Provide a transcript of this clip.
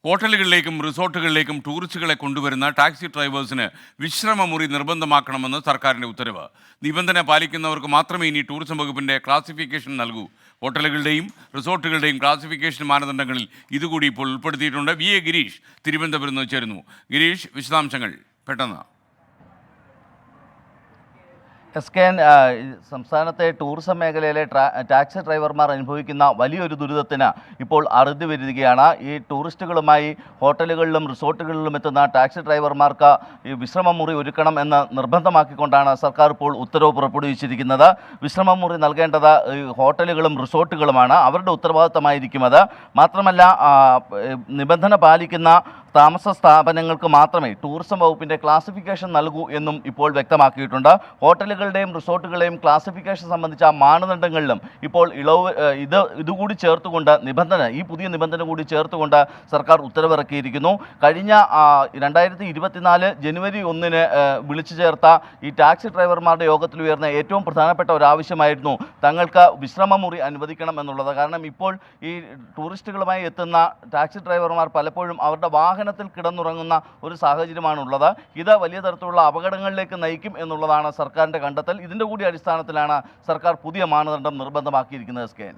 ഹോട്ടലുകളിലേക്കും റിസോർട്ടുകളിലേക്കും ടൂറിസ്റ്റുകളെ കൊണ്ടുവരുന്ന ടാക്സി ഡ്രൈവേഴ്സിന് വിശ്രമമുറി നിർബന്ധമാക്കണമെന്ന് സർക്കാരിൻ്റെ ഉത്തരവ്. നിബന്ധന പാലിക്കുന്നവർക്ക് മാത്രമേ ഇനി ടൂറിസം വകുപ്പിൻ്റെ ക്ലാസിഫിക്കേഷൻ നൽകൂ. ഹോട്ടലുകളുടെയും റിസോർട്ടുകളുടെയും ക്ലാസിഫിക്കേഷൻ മാനദണ്ഡങ്ങളിൽ ഇതുകൂടി ഇപ്പോൾ ഉൾപ്പെടുത്തിയിട്ടുണ്ട്. വി.എ. ഗിരീഷ് തിരുവനന്തപുരത്ത് നിന്ന് ചേരുന്നു. ഗിരീഷ്, വിശദാംശങ്ങൾ പെട്ടെന്ന്. എസ്.കെ.എൻ. സംസ്ഥാനത്തെ ടൂറിസം മേഖലയിലെ ടാക്സി ഡ്രൈവർമാർ അനുഭവിക്കുന്ന വലിയൊരു ദുരിതത്തിന് ഇപ്പോൾ അറുതി വരികയാണ്. ഈ ടൂറിസ്റ്റുകളുമായി ഹോട്ടലുകളിലും റിസോർട്ടുകളിലും എത്തുന്ന ടാക്സി ഡ്രൈവർമാർക്ക് ഈ വിശ്രമമുറി ഒരുക്കണം എന്ന് നിർബന്ധമാക്കിക്കൊണ്ടാണ് സർക്കാർ ഇപ്പോൾ ഉത്തരവ് പുറപ്പെടുവിച്ചിരിക്കുന്നത്. വിശ്രമമുറി നൽകേണ്ടത് ഈ ഹോട്ടലുകളും റിസോർട്ടുകളുമാണ്, അവരുടെ ഉത്തരവാദിത്തമായിരിക്കും അത്. മാത്രമല്ല, നിബന്ധന പാലിക്കുന്ന താമസ സ്ഥാപനങ്ങൾക്ക് മാത്രമേ ടൂറിസം വകുപ്പിൻ്റെ ക്ലാസിഫിക്കേഷൻ നൽകൂ എന്നും ഇപ്പോൾ വ്യക്തമാക്കിയിട്ടുണ്ട്. ഹോട്ടലുകളുടെയും റിസോർട്ടുകളുടെയും ക്ലാസിഫിക്കേഷൻ സംബന്ധിച്ച മാനദണ്ഡങ്ങളിലും ഇപ്പോൾ ഇളവ് ഇതുകൂടി ചേർത്തുകൊണ്ട് ഈ പുതിയ നിബന്ധന കൂടി ചേർത്തുകൊണ്ട് സർക്കാർ ഉത്തരവിറക്കിയിരിക്കുന്നു. കഴിഞ്ഞ 2024 ജനുവരി 1 വിളിച്ചു ചേർത്ത ഈ ടാക്സി ഡ്രൈവർമാരുടെ യോഗത്തിൽ ഉയർന്ന ഏറ്റവും പ്രധാനപ്പെട്ട ഒരാവശ്യമായിരുന്നു തങ്ങൾക്ക് വിശ്രമമുറി അനുവദിക്കണം എന്നുള്ളത്. കാരണം ഇപ്പോൾ ഈ ടൂറിസ്റ്റുകളുമായി എത്തുന്ന ടാക്സി ഡ്രൈവർമാർ പലപ്പോഴും അവരുടെ വാഹനത്തിൽ കിടന്നുറങ്ങുന്ന ഒരു സാഹചര്യമാണുള്ളത്. ഇത് വലിയ തരത്തിലുള്ള അപകടങ്ങളിലേക്ക് നയിക്കും എന്നുള്ളതാണ് സർക്കാരിൻ്റെ കണ്ടെത്തൽ. ഇതിൻ്റെ കൂടി അടിസ്ഥാനത്തിലാണ് സർക്കാർ പുതിയ മാനദണ്ഡം നിർബന്ധമാക്കിയിരിക്കുന്നത്. എസ്.കെ.എൻ.